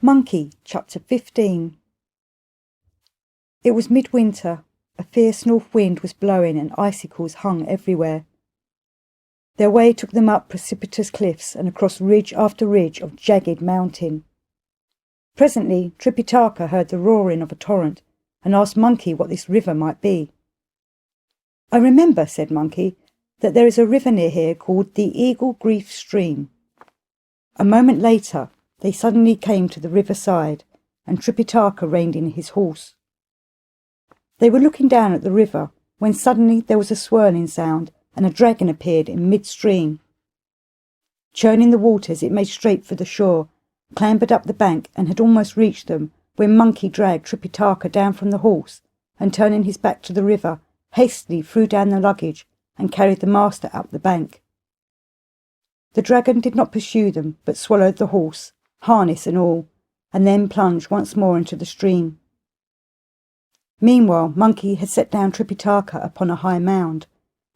Monkey, Chapter 15. It was midwinter. A fierce north wind was blowing and icicles hung everywhere. Their way took them up precipitous cliffs and across ridge after ridge of jagged mountain. Presently Tripitaka heard the roaring of a torrent and asked Monkey what this river might be. "I remember," said Monkey, "that there is a river near here called the Eagle Grief Stream." A moment later they suddenly came to the river side, and Tripitaka reined in his horse. They were looking down at the river when suddenly there was a swirling sound, and a dragon appeared in mid-stream. Churning the waters, it made straight for the shore, clambered up the bank, and had almost reached them when Monkey dragged Tripitaka down from the horse, and turning his back to the river, hastily threw down the luggage and carried the master up the bank. The dragon did not pursue them, but swallowed the horse, harness and all, and then plunged once more into the stream. Meanwhile Monkey had set down Tripitaka upon a high mound,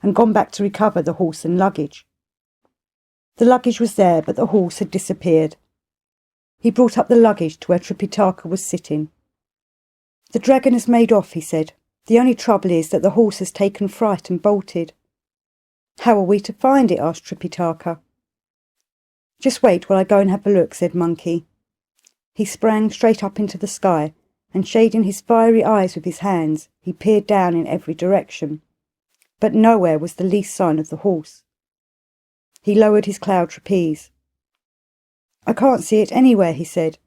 and gone back to recover the horse and luggage. The luggage was there, but the horse had disappeared. He brought up the luggage to where Tripitaka was sitting. "The dragon has made off," he said. "The only trouble is that the horse has taken fright and bolted." "How are we to find it?" asked Tripitaka. "Just wait while I go and have a look," said Monkey. He sprang straight up into the sky, and shading his fiery eyes with his hands, he peered down in every direction. But nowhere was the least sign of the horse. He lowered his cloud trapeze. "I can't see it anywhere," he said.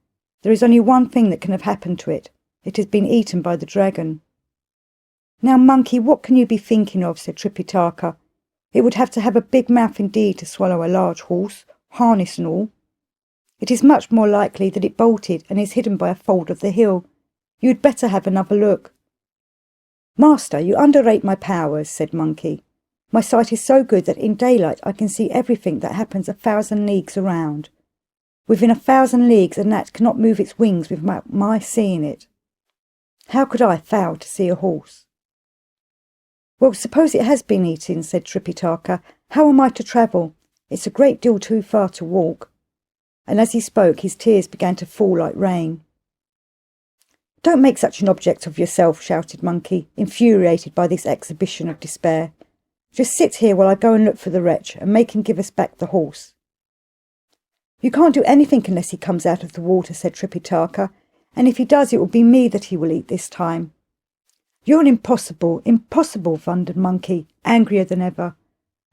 "There is only one thing that can have happened to it. It has been eaten by the dragon." "Now, Monkey, what can you be thinking of?" said Tripitaka. "It would have to have a big mouth indeed to swallow a large horse, harness and all. It is much more likely that it bolted and is hidden by a fold of the hill. You had better have another look." "Master, you underrate my powers," said Monkey. "My sight is so good that in daylight I can see everything that happens 1,000 leagues around. Within 1,000 leagues a gnat cannot move its wings without my seeing it. How could I fail to see a horse?" "Well, suppose it has been eaten," said Tripitaka. "How am I to travel? It's a great deal too far to walk." And as he spoke his tears began to fall like rain. "Don't make such an object of yourself," shouted Monkey, infuriated by this exhibition of despair. "Just sit here while I go and look for the wretch, and make him give us back the horse." "You can't do anything unless he comes out of the water," said Tripitaka, "and if he does it will be me that he will eat this time." "You're an impossible, impossible," thundered Monkey, angrier than ever.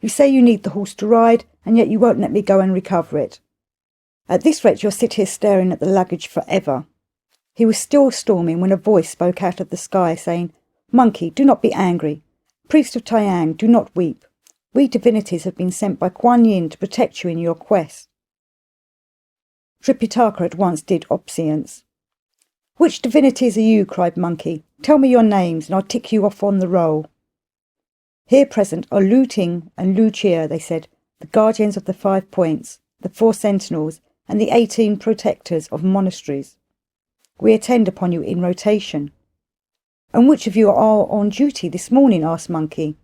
"You say you need the horse to ride, and yet you won't let me go and recover it. At this rate you'll sit here staring at the luggage forever." He was still storming when a voice spoke out of the sky, saying, "Monkey, do not be angry. Priest of Tyang, do not weep. We divinities have been sent by Kuan Yin to protect you in your quest." Tripitaka at once did obeisance. "Which divinities are you?" cried Monkey. "Tell me your names, and I'll tick you off on the roll." "Here present are Lu Ting and Lu Chia," they said, "the guardians of the 5 points, the 4 sentinels, and the 18 protectors of monasteries. We attend upon you in rotation." "And which of you are on duty this morning?" asked Monkey.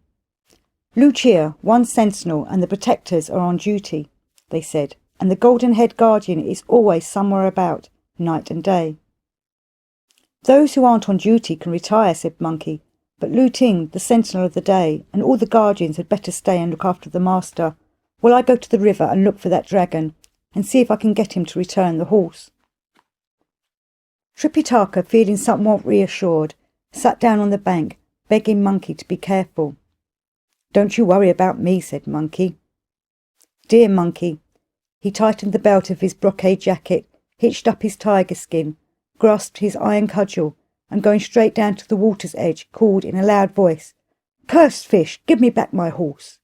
"Lu Chia, 1 sentinel, and the protectors are on duty," they said, "and the golden-haired guardian is always somewhere about, night and day." "Those who aren't on duty can retire," said Monkey, "but Lu Ting, the sentinel of the day, and all the guardians had better stay and look after the master, while I go to the river and look for that dragon, and see if I can get him to return the horse." Tripitaka, feeling somewhat reassured, sat down on the bank, begging Monkey to be careful. "Don't you worry about me," said Monkey. Dear Monkey. He tightened the belt of his brocade jacket, hitched up his tiger skin, grasped his iron cudgel, and going straight down to the water's edge, called in a loud voice, "Cursed fish, give me back my horse."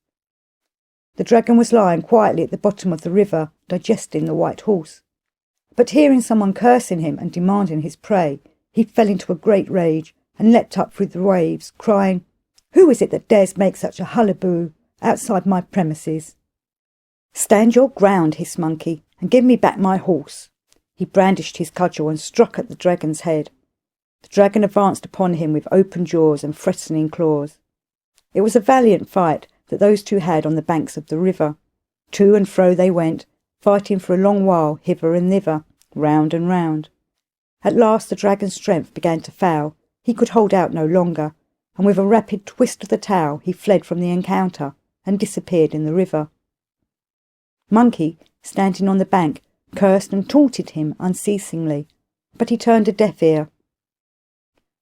The dragon was lying quietly at the bottom of the river, digesting the white horse. But hearing someone cursing him and demanding his prey, he fell into a great rage and leapt up through the waves, crying, "Who is it that dares make such a hullaboo outside my premises?" "Stand your ground," hissed Monkey, "and give me back my horse." He brandished his cudgel and struck at the dragon's head. The dragon advanced upon him with open jaws and threatening claws. It was a valiant fight that those two had on the banks of the river. To and fro they went, fighting for a long while hither and thither, round and round. At last the dragon's strength began to fail. He could hold out no longer, and with a rapid twist of the tail he fled from the encounter and disappeared in the river. Monkey, standing on the bank, cursed and taunted him unceasingly, but he turned a deaf ear.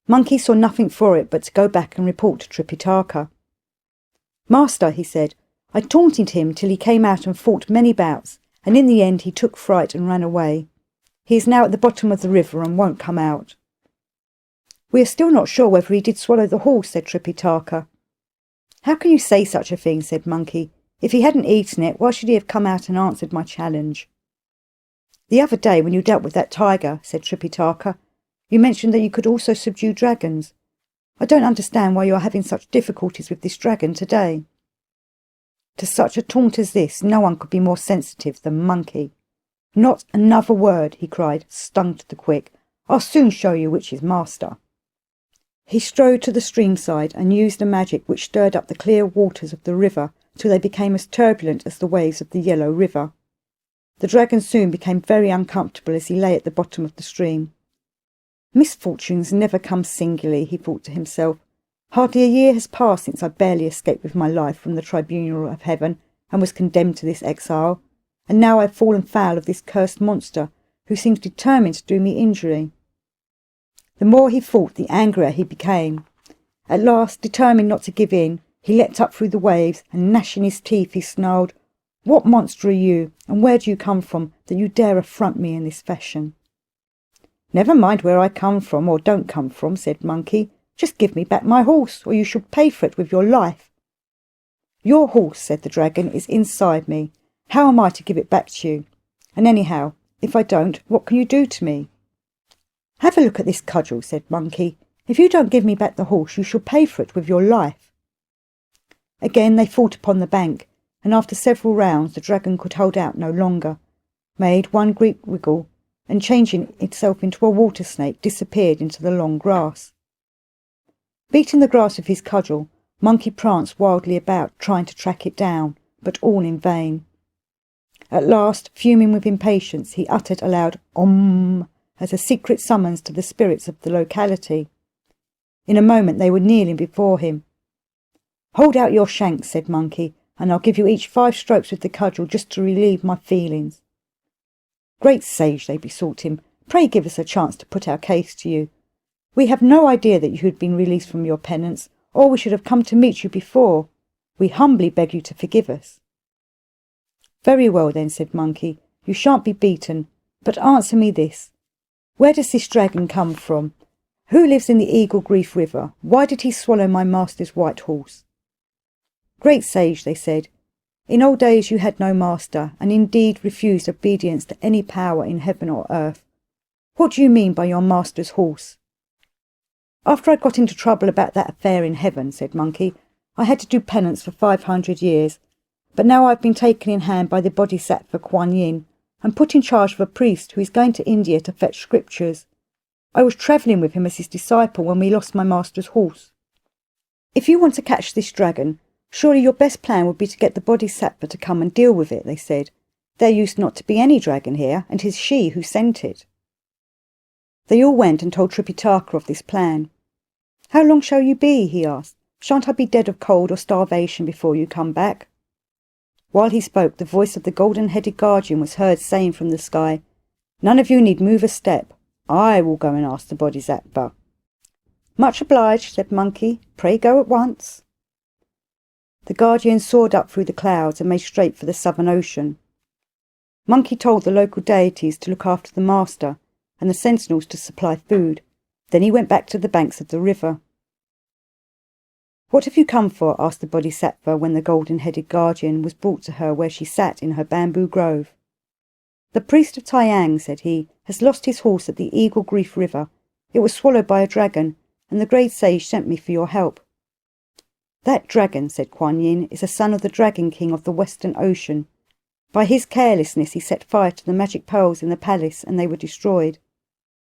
Monkey saw nothing for it but to go back and report to Tripitaka. "Master," he said, "I taunted him till he came out and fought many bouts, and in the end he took fright and ran away. He is now at the bottom of the river and won't come out." "We are still not sure whether he did swallow the horse," said Tripitaka. "How can you say such a thing?" said Monkey. "If he hadn't eaten it, why should he have come out and answered my challenge?" "The other day when you dealt with that tiger," said Tripitaka, "you mentioned that you could also subdue dragons. I don't understand why you are having such difficulties with this dragon today." To such a taunt as this, no one could be more sensitive than Monkey. "Not another word," he cried, stung to the quick. "I'll soon show you which is master." He strode to the stream side and used a magic which stirred up the clear waters of the river till they became as turbulent as the waves of the Yellow River. The dragon soon became very uncomfortable as he lay at the bottom of the stream. "Misfortunes never come singly," he thought to himself. "Hardly a year has passed since I barely escaped with my life from the tribunal of heaven and was condemned to this exile, and now I have fallen foul of this cursed monster who seems determined to do me injury." The more he fought, the angrier he became. At last, determined not to give in, he leapt up through the waves, and gnashing his teeth, he snarled, "What monster are you, and where do you come from, that you dare affront me in this fashion?" "Never mind where I come from or don't come from," said Monkey. "Just give me back my horse, or you shall pay for it with your life." "Your horse," said the dragon, "is inside me. How am I to give it back to you? And anyhow, if I don't, what can you do to me?" "Have a look at this cudgel," said Monkey. "If you don't give me back the horse, you shall pay for it with your life." Again they fought upon the bank, and after several rounds the dragon could hold out no longer, made one great wriggle, and changing itself into a water snake, disappeared into the long grass. Beating the grass with his cudgel, Monkey pranced wildly about, trying to track it down, but all in vain. At last, fuming with impatience, he uttered aloud "Om!" as a secret summons to the spirits of the locality. In a moment they were kneeling before him. "Hold out your shanks," said Monkey, "and I'll give you each 5 strokes with the cudgel just to relieve my feelings." "Great sage," they besought him, "pray give us a chance to put our case to you. We have no idea that you had been released from your penance, or we should have come to meet you before. We humbly beg you to forgive us." "Very well then," said Monkey, "you shan't be beaten, but answer me this. Where does this dragon come from? Who lives in the Eagle Grief River? Why did he swallow my master's white horse?" "Great sage," they said, "in old days you had no master, and indeed refused obedience to any power in heaven or earth. What do you mean by your master's horse?" "After I got into trouble about that affair in heaven," said Monkey, "I had to do penance for 500 years, but now I've been taken in hand by the Bodhisattva Kuan Yin and put in charge of a priest who is going to India to fetch scriptures. I was travelling with him as his disciple when we lost my master's horse. If you want to catch this dragon, surely your best plan would be to get the Bodhisattva to come and deal with it," they said. "There used not to be any dragon here, and 'tis she who sent it." They all went and told Tripitaka of this plan. "How long shall you be?" he asked. "Shan't I be dead of cold or starvation before you come back?" While he spoke, the voice of the golden-headed guardian was heard saying from the sky, "None of you need move a step. I will go and ask the Bodhisattva." "Much obliged," said Monkey. "Pray go at once." The guardian soared up through the clouds and made straight for the Southern Ocean. Monkey told the local deities to look after the master and the sentinels to supply food. Then he went back to the banks of the river. "What have you come for?" asked the Bodhisattva when the golden-headed guardian was brought to her where she sat in her bamboo grove. "The priest of Tyang," said he, "has lost his horse at the Eagle Grief River. It was swallowed by a dragon, and the great sage sent me for your help." "That dragon," said Kuan Yin, "is a son of the Dragon King of the Western Ocean. By his carelessness he set fire to the magic pearls in the palace, and they were destroyed.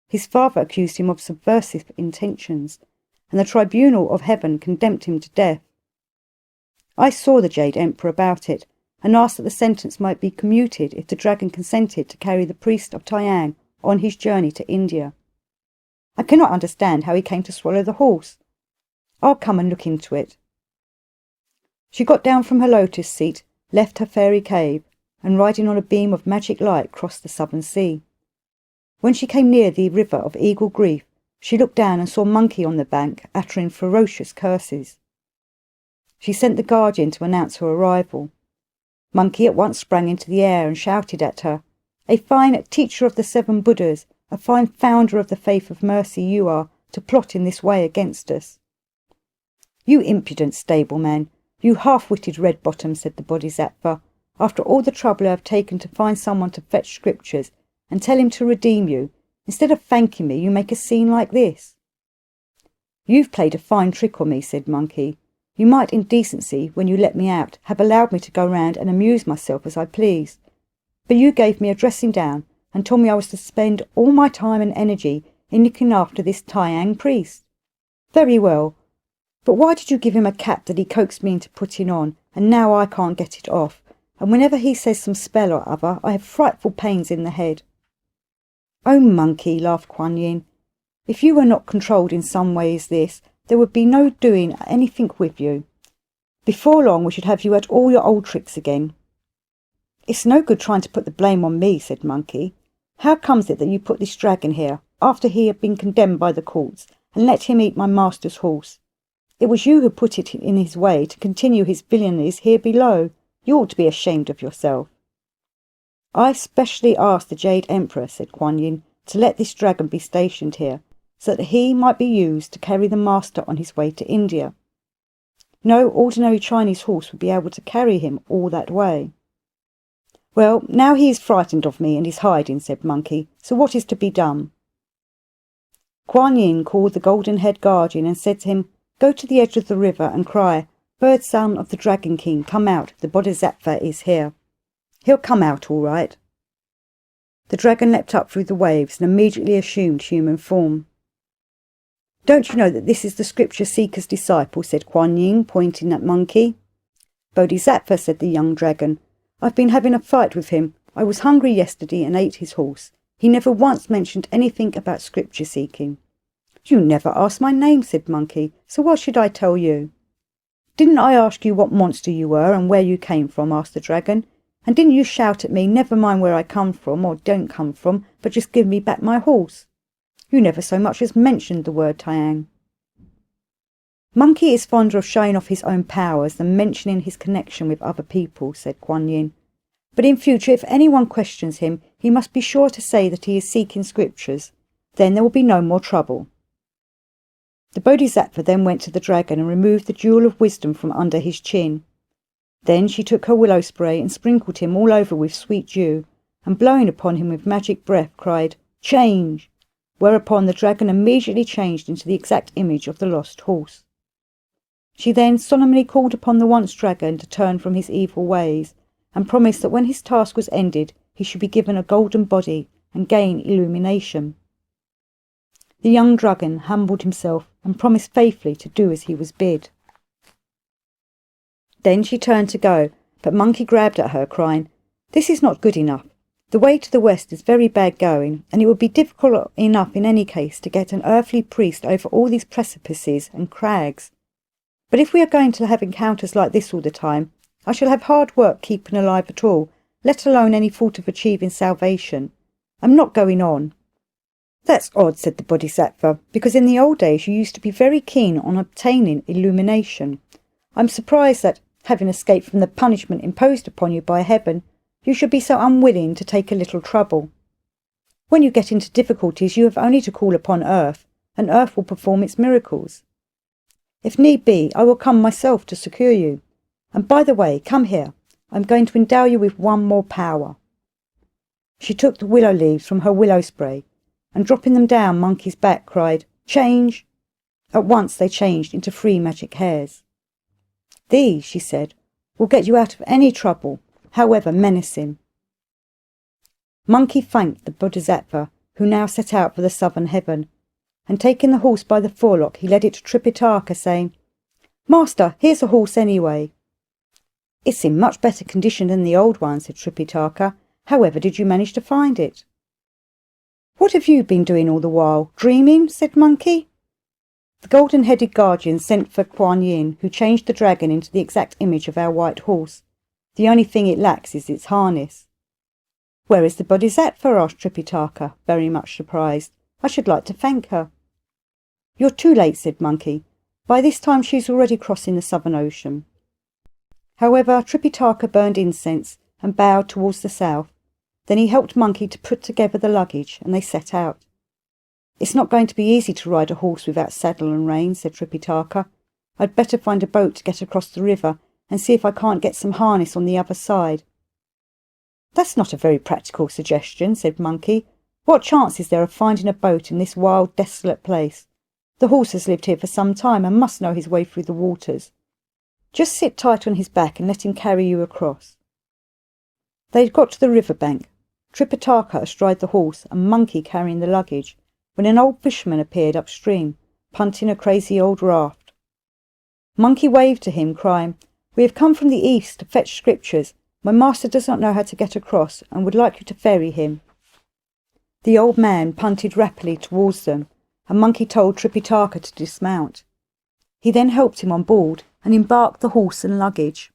His father accused him of subversive intentions, and the tribunal of heaven condemned him to death. I saw the Jade Emperor about it, and asked that the sentence might be commuted if the dragon consented to carry the priest of Tyang on his journey to India. I cannot understand how he came to swallow the horse. I'll come and look into it." She got down from her lotus seat, left her fairy cave, and riding on a beam of magic light crossed the southern sea. When she came near the river of Eagle Grief, she looked down and saw Monkey on the bank, uttering ferocious curses. She sent the guardian to announce her arrival. Monkey at once sprang into the air and shouted at her, "A fine teacher of the 7 Buddhas, a fine founder of the faith of mercy you are, to plot in this way against us." "You impudent stableman, you half-witted red-bottom," said the Bodhisattva. "After all the trouble I have taken to find someone to fetch scriptures and tell him to redeem you, instead of thanking me, you make a scene like this." "You've played a fine trick on me," said Monkey. "You might in decency, when you let me out, have allowed me to go round and amuse myself as I pleased. But you gave me a dressing down and told me I was to spend all my time and energy in looking after this Taiang priest. Very well, but why did you give him a cap that he coaxed me into putting on, and now I can't get it off, and whenever he says some spell or other, I have frightful pains in the head?" "Oh, Monkey," laughed Kuan Yin, "if you were not controlled in some way as this, there would be no doing anything with you. Before long we should have you at all your old tricks again." "It's no good trying to put the blame on me," said Monkey. "How comes it that you put this dragon here, after he had been condemned by the courts, and let him eat my master's horse? It was you who put it in his way to continue his villainies here below. You ought to be ashamed of yourself." "I specially asked the Jade Emperor," said Kuan Yin, "to let this dragon be stationed here, so that he might be used to carry the master on his way to India. No ordinary Chinese horse would be able to carry him all that way." "Well, now he is frightened of me and is hiding," said Monkey, "so what is to be done?" Kuan Yin called the golden-haired guardian and said to him, "Go to the edge of the river and cry, 'Bird son of the Dragon King, come out, the Bodhisattva is here.' He'll come out all right." The dragon leapt up through the waves and immediately assumed human form. "Don't you know that this is the scripture seeker's disciple?" said Kuan Yin, pointing at Monkey. "Bodhisattva," said the young dragon, "I've been having a fight with him. I was hungry yesterday and ate his horse. He never once mentioned anything about scripture seeking." "You never asked my name," said Monkey, "so why should I tell you?" "Didn't I ask you what monster you were and where you came from?" asked the dragon. "And didn't you shout at me, 'Never mind where I come from or don't come from, but just give me back my horse'? You never so much as mentioned the word Taiang." "Monkey is fonder of showing off his own powers than mentioning his connection with other people," said Kuan Yin. "But in future, if anyone questions him, he must be sure to say that he is seeking scriptures. Then there will be no more trouble." The Bodhisattva then went to the dragon and removed the jewel of wisdom from under his chin. Then she took her willow spray and sprinkled him all over with sweet dew, and blowing upon him with magic breath, cried, "Change!" whereupon the dragon immediately changed into the exact image of the lost horse. She then solemnly called upon the once dragon to turn from his evil ways, and promised that when his task was ended, he should be given a golden body and gain illumination. The young dragon humbled himself and promised faithfully to do as he was bid. Then she turned to go, but Monkey grabbed at her, crying, "This is not good enough. The way to the west is very bad going, and it would be difficult enough in any case to get an earthly priest over all these precipices and crags. But if we are going to have encounters like this all the time, I shall have hard work keeping alive at all, let alone any thought of achieving salvation. I'm not going on." "That's odd," said the Bodhisattva, "because in the old days you used to be very keen on obtaining illumination. I'm surprised that, having escaped from the punishment imposed upon you by heaven, you should be so unwilling to take a little trouble. When you get into difficulties, you have only to call upon earth, and earth will perform its miracles. If need be, I will come myself to secure you. And by the way, come here. I'm going to endow you with one more power." She took the willow leaves from her willow spray, and dropping them down Monkey's back, cried, "Change!" At once they changed into 3 magic hairs. "These," she said, "will get you out of any trouble, however menacing." Monkey thanked the Bodhisattva, who now set out for the southern heaven, and taking the horse by the forelock, he led it to Tripitaka, saying, "Master, here's a horse anyway." "It's in much better condition than the old one," said Tripitaka. "However did you manage to find it?" What have you been doing all the while? Dreaming? Said Monkey. The golden-headed guardian sent for Kuan Yin, who changed the dragon into the exact image of our white horse. The only thing it lacks is its harness. Where is the Bodhisattva? Asked Tripitaka, very much surprised. I should like to thank her. You're too late, said Monkey. By this time she's already crossing the Southern Ocean. However, Tripitaka burned incense and bowed towards the south. Then he helped Monkey to put together the luggage, and they set out. It's not going to be easy to ride a horse without saddle and rein, said Tripitaka. I'd better find a boat to get across the river and see if I can't get some harness on the other side. That's not a very practical suggestion, said Monkey. What chance is there of finding a boat in this wild, desolate place? The horse has lived here for some time and must know his way through the waters. Just sit tight on his back and let him carry you across. They had got to the river bank, Tripitaka astride the horse and Monkey carrying the luggage, when an old fisherman appeared upstream, punting a crazy old raft. Monkey waved to him, crying, We have come from the east to fetch scriptures. My master does not know how to get across and would like you to ferry him. The old man punted rapidly towards them, and Monkey told Tripitaka to dismount. He then helped him on board and embarked the horse and luggage.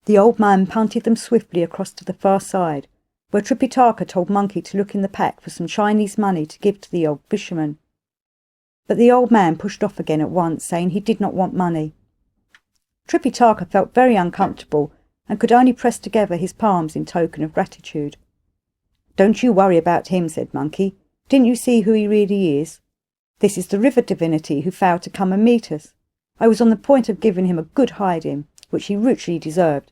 The old man punted them swiftly across to the far side, where Tripitaka told Monkey to look in the pack for some Chinese money to give to the old fisherman. But the old man pushed off again at once, saying he did not want money. Tripitaka felt very uncomfortable and could only press together his palms in token of gratitude. Don't you worry about him, said Monkey. Didn't you see who he really is? This is the river divinity who failed to come and meet us. I was on the point of giving him a good hiding, which he richly deserved.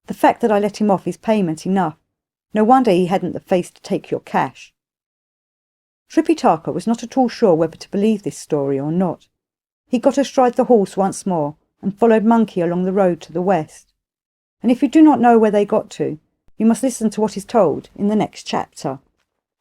The fact that I let him off is payment enough. No wonder he hadn't the face to take your cash. Tripitaka was not at all sure whether to believe this story or not. He got astride the horse once more and followed Monkey along the road to the west. And if you do not know where they got to, you must listen to what is told in the next chapter.